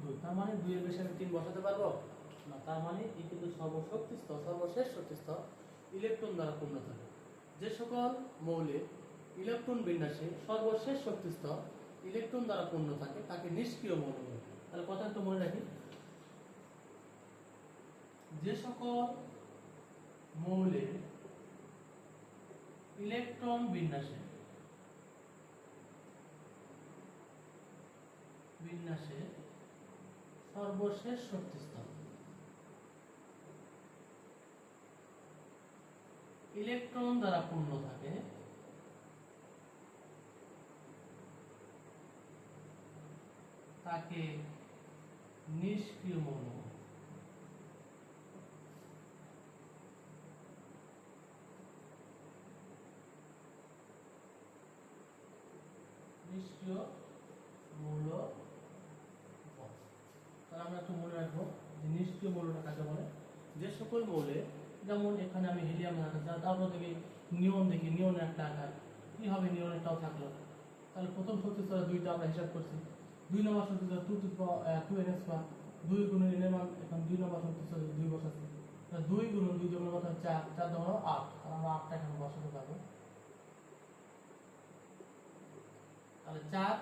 2, তার মানে 2 এর বেশি আমি 3 বসাতে পারবো না। তার মানে এই কিন্তু সর্বশক্তি স্তর, সর্বশেষ শক্তি স্তর ইলেকট্রন দ্বারা পূর্ণ থাকে। যে সকল মৌলে ইলেকট্রন বিন্যাসে সর্বশেষ শক্তি স্তর ইলেকট্রন দ্বারা পূর্ণ থাকে তাকে নিষ্ক্রিয় মৌল বলে। তাহলে কথা একটু মনে রাখি, যে সকল মৌলে ইলেকট্রন বিন্যাসে সর্বশেষ শক্তি স্তর। ইলেকট্রন দ্বারা পূর্ণ থাকে তাকে নিষ্ক্রিয় মৌল বলে। নিষ্ক্রিয় মৌল বলে। তাহলে আমরা একটু মনে রাখবো যে নিষ্ক্রিয় মৌলটা কাকে বলে। যে সকল মৌলে, যেমন এখানে আমি হিলিয়াম রাখলাম, তারপর দেখি নিয়ন, দেখি নিয়নের একটা আকার কি হবে, নিয়নেরটাও থাকলো। তাহলে প্রথম শক্তি স্তরে দুইটা আমরা হিসাব করছি, 2 নম্বর শক্তি স্তরে 2 NH পাওয়া, 2 গুণ n এর মান এখন 2 নম্বর শক্তি স্তরে 2 বসাচ্ছি, 2 গুণ 2 জনের কথা 4, 4 দশ 8, আর আমরা 8টা এখানে বসাতে পারবো। তাহলে 4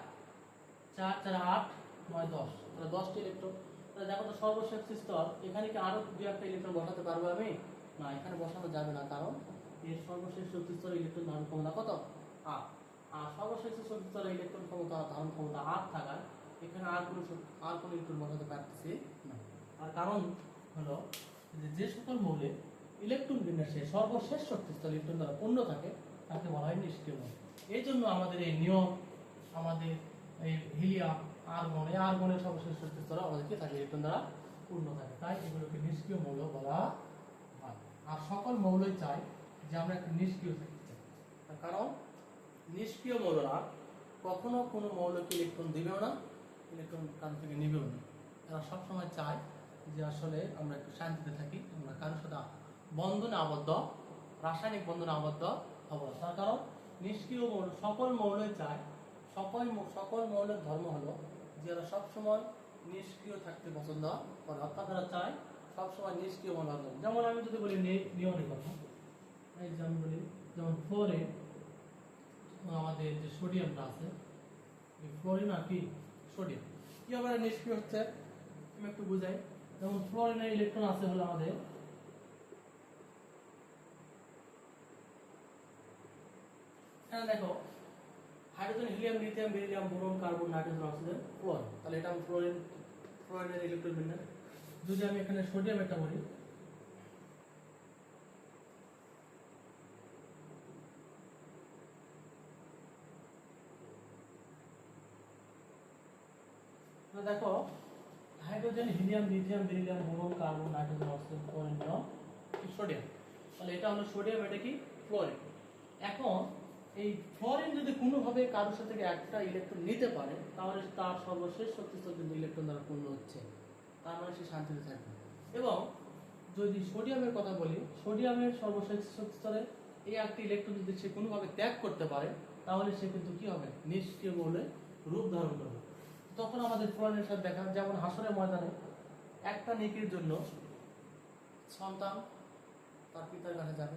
4 4 8 9 10, তাহলে 10টি ইলেকট্রন। তাহলে দেখো তো সর্বশেষ স্তর, এখানে কি আরো 2-1টা ইলেকট্রন বসাতে পারবো আমি? না, এখানে বসানো যাবে না, কারণ এর সর্বশেষ শক্তি স্তরে ইলেকট্রন ধারণ ক্ষমতা কত? 8। আর সর্বশেষ শক্তি স্তরে ইলেকট্রন ক্ষমতা ধারণ ক্ষমতা 8 থাকায় এখানে আর কোনো ইলেকট্রন বসাতে পারতেছি না। আর কারণ হলো যে সকল মৌলে ইলেকট্রন বিন্যাসে সর্বশেষ শক্তি স্তর ইলেকট্রন দ্বারা পূর্ণ থাকে তাকে বলা হয় নিষ্ক্রিয় মৌল। এই জন্য আমাদের এই নিয়ম, আমাদের এই হিলিয়াম, আর্গন, এই আর্গনের সর্বশেষ শক্তি স্তর আমাদের কি থাকে? ইলেকট্রন দ্বারা পূর্ণ থাকে, তাই এগুলোকে নিষ্ক্রিয় মৌল বলা হয়। আর সকল মৌলই চাই যে আমরা একটা নিষ্ক্রিয় থাকতে চাই, কারণ নিষ্ক্রিয় মৌলরা কখনো কোনো মৌলকে ইলেকট্রন দিবেও না, ইলেকট্রন কারো থেকে নেবেও না। এরা সবসময় চায় যে আসলে আমরা একটু শান্তিতে থাকি, আমরা কারোর সাথে বন্ধনে আবদ্ধ, রাসায়নিক বন্ধনে আবদ্ধ হব। তার কারণ নিষ্ক্রিয় মৌল, সকল মৌলই চায়, সকল মৌলের ধর্ম হলো যে এরা সবসময় নিষ্ক্রিয় থাকতে পছন্দ করে, অর্থাৎ তারা চায় সবসময় নিষ্ক্রিয় মৌল হবে। যেমন আমি যদি বলি নিয়নের কথা, এই যে আমি বলি যেমন ফ্লোরিন, আমাদের যে সোডিয়ামটা আছে, ফ্লোরিন আর কি সোডিয়াম কি আবার নিষ্ক্রিয় হচ্ছে, আমি একটু বুঝাই। যেমন ফ্লোরিনের ইলেকট্রন আছে হলো আমাদের এখানে দেখো hydrogen, helium, lithium, beryllium, boron, carbon, nitrogen, oxygen, fluorine. তাহলে এটা আমি ফ্লোরিনের ইলেকট্রন বিন্যাস। যদি আমি এখানে সোডিয়াম একটা বলি, দেখো hydrogen, helium, lithium, beryllium, boron, carbon, nitrogen, oxygen, fluorine, sodium. তাহলে এটা হলো সোডিয়াম, এটা কি ফ্লোরিন। এখন এই ফ্লোরিন যদি কোনোভাবে কারোর সাথে একটা ইলেকট্রন নিতে পারে, তাহলে তার সর্বশেষ শক্তি স্তর কিন্তু ইলেকট্রন দ্বারা পূর্ণ হচ্ছে, তার মানে সে শান্তিতে থাকবে। এবং যদি সোডিয়ামের কথা বলি, সোডিয়ামের সর্বশেষ শক্তি স্তরে এই একটি ইলেকট্রন যদি সে কোনোভাবে ত্যাগ করতে পারে, তাহলে সে কিন্তু কি হবে? নিষ্ক্রিয় মৌলে রূপ ধারণ করবে। তখন আমাদের ফ্লোরিনের সাথে দেখা, যেমন হাসরের ময়দানে একটা নেকির জন্য সন্তান তার পিতার কাছে যাবে,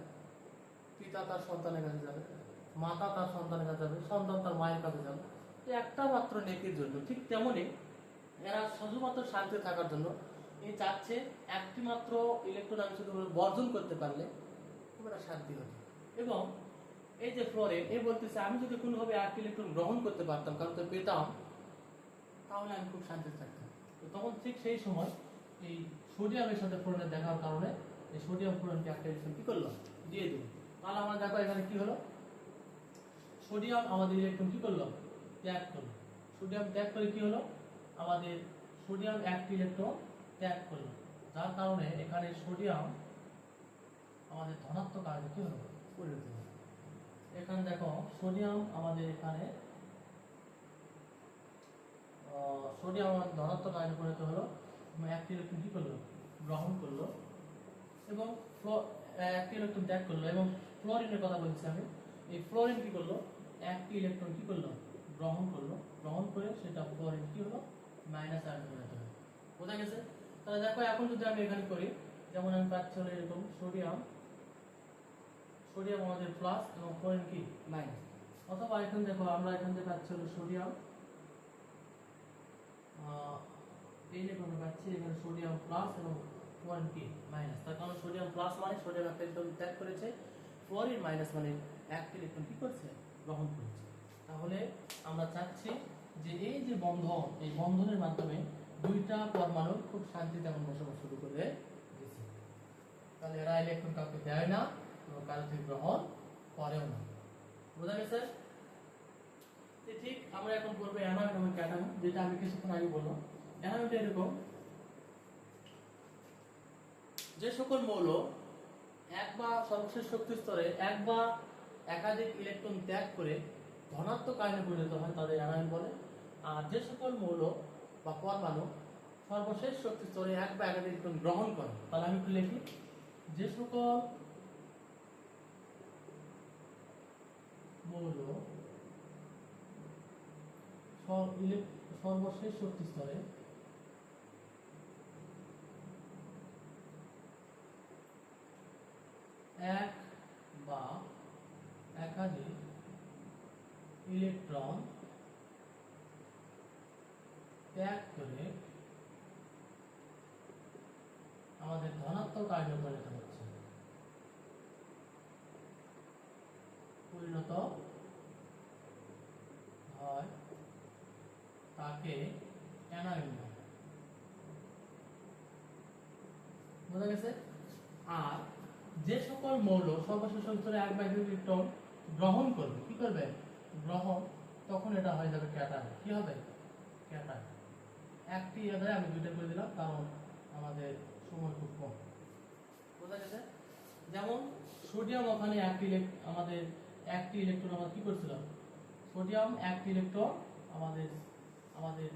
পিতা তার সন্তানের কাছে যাবে, মাতা তার সন্তানের কাছে যাবে, সন্তান তার মায়ের কাছে যাবে, একটা মাত্র নেকির জন্য। ঠিক তেমনি এরা শুধুমাত্র শান্তি থাকার জন্য এই চাচ্ছে একটি মাত্র ইলেকট্রন আমি শুধু বর্জন করতে পারলে তোমরা শান্তি হবে। এবং এই যে ফ্লোরিন, এ বলতেছে আমি যদি কোনোভাবে একটি ইলেকট্রন গ্রহণ করতে পারতাম, কারণ তো পেতাম, তাহলে আমি খুব শান্তিতে থাকতাম। তো তখন ঠিক সেই সময় এই সোডিয়ামের সাথে ফ্লোরিনের দেখার কারণে এই সোডিয়াম ফ্লোরিনকে একটা ইলেকট্রন কি করলো? দিয়ে দিল। তাহলে আমরা দেখো এখানে কি হলো, সোডিয়াম আমাদের ইলেকট্রন কি করলো? ত্যাগ করলো। সোডিয়াম ত্যাগ করে কি হলো? আমাদের সোডিয়াম একটি ইলেকট্রন ত্যাগ করলো, যার কারণে এখানে সোডিয়াম আমাদের ধনাত্মক আয়নে কি হলো? পরিণত হলো। এখানে দেখো সোডিয়াম আমাদের এখানে সোডিয়াম আমাদের ধনাত্মক আয়নে পরিণত হলো, একটি ইলেকট্রন কি করলো? গ্রহণ করলো, এবং একটি ইলেকট্রন ত্যাগ করলো। এবং ফ্লোরিনের কথা বলছি আমি, এই ফ্লোরিন কি করলো? একটি ইলেকট্রন কি করলো? গ্রহণ করলো, গ্রহণ করে সেটা ফ্লোরিন কি হলো? মাইনাস আয়নে পরিণত হলো। বোঝা গেছে? তাহলে দেখো এখন যদি আমি এখানে করি, যেমন আমি পাচ্ছি হলো এরকম সোডিয়াম আমাদের প্লাস এবং ফ্লোরিন কি মাইনাস। অথবা এখন দেখো আমরা এখান থেকে পাচ্ছি হলো সোডিয়াম, এই লেখাটা পাচ্ছি এখানে সোডিয়াম প্লাস এবং ফ্লোরিন কি মাইনাস। তার কারণ সোডিয়াম প্লাস মানে সোডিয়াম একটা ইলেকট্রন ত্যাগ করেছে, ফ্লোরিন মাইনাস মানে একটি ইলেকট্রন কি করছে, গ্রহণ করছে। তাহলে আমরা চাচ্ছি যে এই যে বন্ধন, এই বন্ধনের মাধ্যমে দুইটা পরমাণু খুব শান্তিতে এখন বসবাস শুরু করে দিয়েছে। তাহলে এরা ইলেকট্রন কাউকে দেয় না এবং কারো থেকে গ্রহণ করেও না। বোঝা গেছে? ঠিক আমরা এখন বলবো অ্যানায়ন এবং ক্যাটায়ন, যেটা আমি কিছুক্ষণ আগে বললাম। অ্যানায়নটা এরকম, যে সকল মৌল এক বা সর্বশেষ শক্তি স্তরে এক বা একাধিক ইলেকট্রন ত্যাগ করে ধনাত্মক আয়নে পরিণত হয় তাদের অ্যানায়ন বলে। আর যে সকল মৌল বা পরমাণু সর্বশেষ শক্তি স্তরে এক বা একাধিক ইলেকট্রন গ্রহণ করে, তাহলে আমি একটু লিখি, যে সকল মৌল সর্বশেষ শক্তি স্তরে এক বা একাধিক ইলেকট্রন ত্যাগ করে আমাদের ধনাত্মক আয়নে পরিণত হয় তাকে অ্যানায়ন বলে। বোঝা গেছে? আর যে সকল মৌল সর্বশেষ স্তরে এক বা একাধিক ইলেকট্রন গ্রহণ করবে, কি করবে, গ্রহণ, তখন এটা হয়ে যাবে ক্যাটায়ন। কি হবে, ক্যাটায়ন। একটি এদের আমি দুইটা করে দিলাম কারণ আমাদের সময় খুব কম। বোঝা গেছে? যেমন সোডিয়াম, ওখানে আমাদের একটি ইলেকট্রন আমরা কি করছিলাম, সোডিয়াম একটি ইলেকট্রন আমাদের আমাদের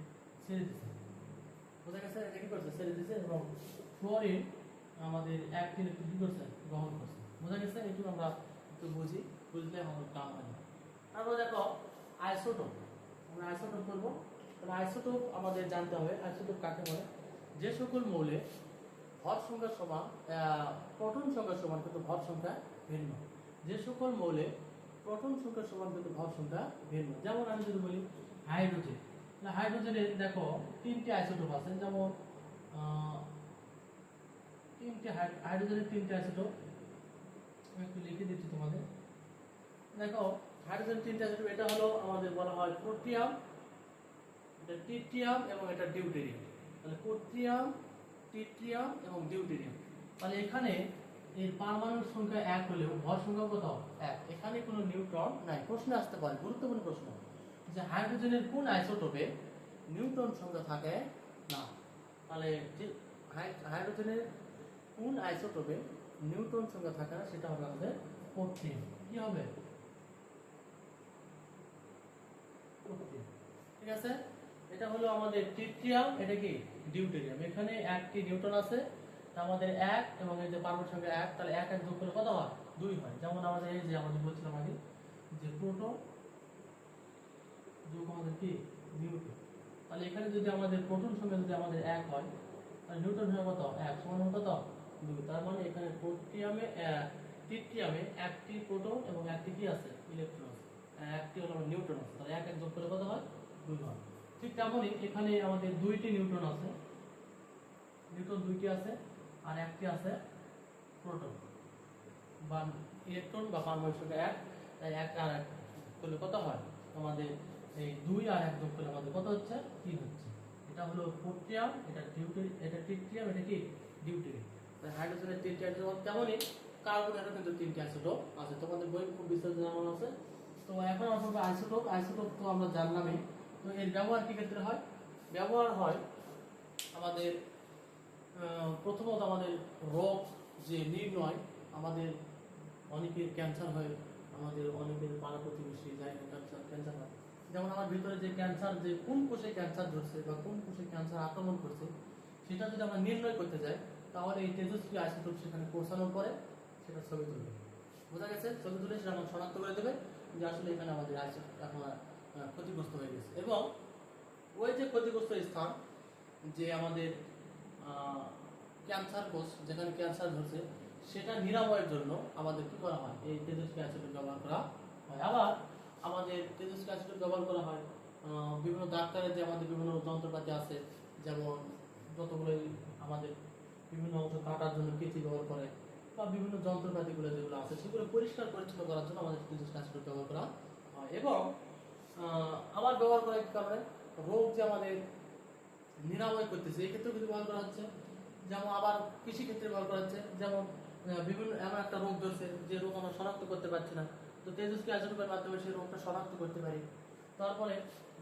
ছেড়ে দিচ্ছে। বোঝা গেছে? এটা কি করছে, ছেড়ে দিচ্ছে। এবং ফ্লোরিন আমাদের একটি ইলেকট্রন কি করছে, গ্রহণ করছে। বোঝা গেছে? একটু আমরা একটু বুঝি, বুঝলে আমাদের কাম হয় না। তারপর দেখো আইসোটোপ, আমরা আইসোটোপ করবো। তাহলে আইসোটোপ আমাদের জানতে হবে, আইসোটোপ কাকে বলে। যে সকল মৌলে ভর সংখ্যা সমান, প্রোটন সংখ্যা সমান কিন্তু ভর সংখ্যা ভিন্ন। যে সকল মৌলে প্রোটন সংখ্যা সমান কিন্তু ভর সংখ্যা ভিন্ন। যেমন আমি যদি বলি হাইড্রোজেন, হাইড্রোজেনের দেখো তিনটি আইসোটোপ আছে। যেমন হাইড্রোজেনের তিনটি আইসোটোপ আমি একটু লিখে দিচ্ছি তোমাদের। দেখো হাইড্রোজেন তিনটি আইসোটোপ, এটা হলো আমাদের বলা হয় প্রোটিয়াম, এটা ট্রিটিয়াম এবং এটা ডিউটেরিয়াম। তাহলে প্রোটিয়াম, ট্রিটিয়াম এবং ডিউটেরিয়াম। তাহলে এখানে এর পারমাণবিক সংখ্যা এক হলেও ভর সংখ্যা কত, এক। এখানে কোনো নিউট্রন নাই। প্রশ্ন আসতে পারে, গুরুত্বপূর্ণ প্রশ্ন, যে হাইড্রোজেনের কোন আইসোটোপে নিউট্রন সংখ্যা থাকে না। তাহলে যে হাইড্রোজেনের কোন আইসোটোপে নিউট্রন সংখ্যা থাকে না, সেটা হবে আমাদের প্রোটিয়াম। কি হবে, প্রোটিয়াম। ঠিক আছে? এটা হলো আমাদের ট্রিটিয়াম, এটা কি ডিউটেরিয়াম। এখানে একটি নিউট্রন আছে, তা আমাদের এক, এবং এই যে পারমাণবিক সংখ্যা এক, তাহলে এক এক যোগ করলে কত হয়, দুই হয়। যেমন আমাদের এই যে আমাদের বলছিলাম আগে যে প্রোটন যোগ আমাদের কি নিউট্রন। তাহলে এখানে যদি আমাদের প্রোটন সংখ্যা যদি আমাদের এক হয়, তাহলে নিউটন সংখ্যা কত, এক সমান কত, দুই। তার মানে এখানে ট্রিটিয়ামে একটি প্রোটন এবং একটি কি আছে, ইলেকট্রন আছে, একটি হলো নিউট্রন আছে। তাহলে এক এক যোগ করলে কত হয়, দুই হয়। ঠিক তেমনই এখানে আমাদের দুইটি নিউট্রন আছে, নিউট্রন দুইটি আছে, আর একটি আছে প্রোটন বা ইলেকট্রন বা পারমাণবিক সংখ্যা এক। তাই এক আর এক করলে কত হয়, আমাদের এই দুই আর এক যোগ করলে আমাদের কত হচ্ছে, তিন হচ্ছে। এটা হলো প্রোটিয়াম, এটা ট্রিটিয়াম, এটা কি ডিউটেরিয়াম। তাই হাইড্রোজেনের তিনটি আইসোটোপ, তেমনই কার্বনেরও কিন্তু তিনটি আইসোটোপ আছে। তোমাদের বই খুব বিস্তারিত জানানো আছে। তো এখন আমরা আইসোটোপ, আইসোটোপ তো আমরা জানলামই। তো এর ব্যবহার কি ক্ষেত্রে হয়, ব্যবহার হয় আমাদের প্রথমত আমাদের রোগ যে নির্ণয়, আমাদের অনেকের ক্যান্সার হয়, আমাদের অনেকের পাড়া প্রতিবেশী যাই ক্যান্সার হয়। যেমন আমার ভিতরে যে ক্যান্সার, যে কোন কোষে ক্যান্সার ধরছে বা কোন কোষে ক্যান্সার আক্রমণ করছে, সেটা যদি আমরা নির্ণয় করতে যাই, তাহলে এই তেজস্ক্রিয় আইসোটোপ সেখানে পৌঁছানোর পরে সেটা ছবি তুলবে। বোঝা গেছে? ছবি তুলে সেটা আমাকে শনাক্ত করে দেবে যে আসলে এখানে আমাদের আইসোটোপ এখন ক্ষতিগ্রস্ত হয়ে গেছে। এবং ওই যে ক্ষতিগ্রস্ত স্থান, যে আমাদের ক্যান্সার কোষ যেখানে ক্যান্সার ধরছে, সেটা নিরাময়ের জন্য আমাদের কি করা হয়, এই তেজস্ক্রিয় অ্যাসিড ব্যবহার করা হয়। আবার আমাদের তেজস্ক্রিয় অ্যাসিড ব্যবহার করা হয় বিভিন্ন ডাক্তারের যে আমাদের বিভিন্ন যন্ত্রপাতি আছে, যেমন যতগুলো আমাদের বিভিন্ন অংশ কাটার জন্য কেচি ব্যবহার করে, বা বিভিন্ন যন্ত্রপাতিগুলো যেগুলো আছে সেগুলো পরিষ্কার পরিচ্ছন্ন করার জন্য আমাদের ফিজিক্স কাস্টর ব্যবহার করা হয়। এবং আবার ব্যবহার করার কারণে রোগ যে আমাদের নিরাময় করতেছে এই ক্ষেত্রেও কিন্তু ব্যবহার করা হচ্ছে। যেমন আবার কৃষি ক্ষেত্রে ব্যবহার করা হচ্ছে, যেমন বিভিন্ন এমন একটা রোগ ধরছে যে রোগ আমরা শনাক্ত করতে পারছি না, তো তেজস্ক্রিয় আচরণের মাধ্যমে সেই রোগটা শনাক্ত করতে পারি। তারপরে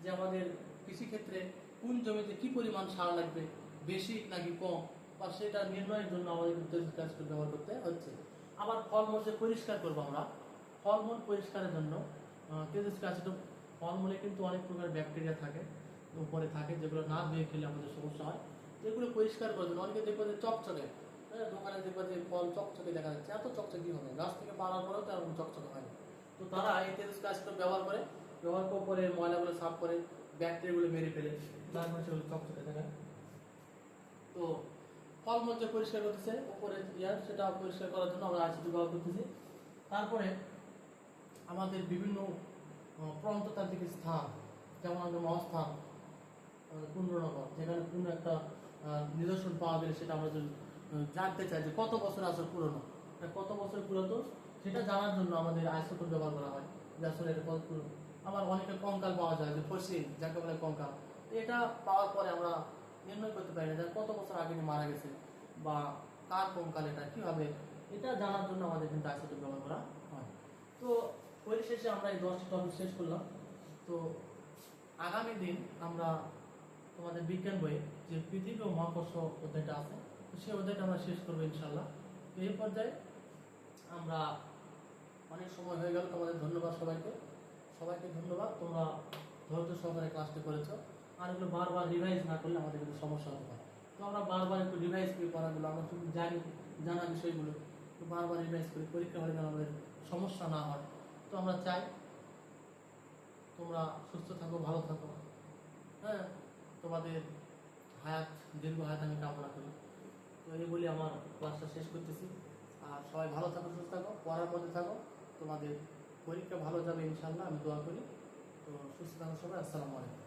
যে আমাদের কৃষিক্ষেত্রে কোন জমিতে কি পরিমাণ সার লাগবে, বেশি নাকি কম, বা সেটা নির্ণয়ের জন্য আমাদের কিন্তু তেজস্ক্রিয় আচরণ ব্যবহার করতে হচ্ছে। আবার ফলমূল যে পরিষ্কার করবো আমরা, ফলমূল পরিষ্কারের জন্য তেজস্ক্রিয় আচরণ, ফলমূলে কিন্তু অনেক প্রকার ব্যাকটেরিয়া থাকে উপরে থাকে, যেগুলো না ধুয়ে খেলে আমাদের সমস্যা হয়। এগুলো পরিষ্কার করার জন্য অনেকে দেখবো যে চকচকে, দোকানে দেখবো যে ফল চকচকে দেখা যাচ্ছে, এত চকচকে হবে গাছ থেকে পাড়ার পরেও তো এরকম চকচকে হয় না। তো তারা এই তেজস্ক্রিয় আচরণ ব্যবহার করে ময়লাগুলো সাফ করে ব্যাকটেরিয়াগুলো মেরে ফেলে, তারপরে সেগুলো চকচকে থাকে। তো ফলমূল যে পরিষ্কার করতেছে উপরে সেটা পরিষ্কার করার জন্য আমরা আইসিটি ব্যবহার করতেছি। তারপরে আমাদের বিভিন্ন প্রন্ততান্ত্রিক স্থান, যেমন আমাদের মহাস্থান, কুণ্ডনগর, যেখানে কোনো একটা নিদর্শন পাওয়া গেলে সেটা আমরা যদি জানতে চাই যে কত বছর আসলে পুরনো, কত বছর পুরাতন, সেটা জানার জন্য আমাদের আইসোটোপ ব্যবহার করা হয় যে আসলে এটা কত পুরনো। আবার অনেকে কঙ্কাল পাওয়া যায়, যে ফসিল যাকে বলে কঙ্কাল, এটা পাওয়ার পরে আমরা নির্ণয় করতে পারি না যে কত বছর আগে মারা গেছে বা কার কঙ্কাল, এটা কিভাবে, এটা জানার জন্য আমাদের কিন্তু আইসোটোপ ব্যবহার করা হয়। তো পরিশেষে আমরা এই 10টি টপিক শেষ করলাম। তো আগামী দিন আমরা তোমাদের বিজ্ঞান বইয়ে যে পৃথিবী ও মহাকর্ষ অধ্যায়টা আছে, তো সেই অধ্যায়টা আমরা শেষ করবো ইনশাল্লাহ। তো এই পর্যায়ে আমরা, অনেক সময় হয়ে গেল, তোমাদের ধন্যবাদ সবাইকে ধন্যবাদ, তোমরা ধৈর্য সহকারে ক্লাসটি করেছো। আর এগুলো বারবার রিভাইজ না করলে আমাদের কিন্তু সমস্যা হতে পারে। তো আমরা বারবার একটু রিভাইজ করি পড়াগুলো, আমরা শুধু জানা বিষয়গুলো তো বারবার রিভাইজ করি, পরীক্ষা হলে যেন আমাদের সমস্যা না হয়। তো আমরা চাই তোমরা সুস্থ থাকো, ভালো থাকো, হ্যাঁ, তোমাদের দীর্ঘ হায়াত আমি কামনা করি। তো এই বলে আমার ক্লাসটা শেষ করতেছি। আর সবাই ভালো থাকো, সুস্থ থাকো, পড়ার মধ্যে থাকো, তোমাদের পরীক্ষা ভালো যাবে ইনশাল্লাহ, আমি দোয়া করি। তো সুস্থ থাকো সবাই, আসসালামু আলাইকুম।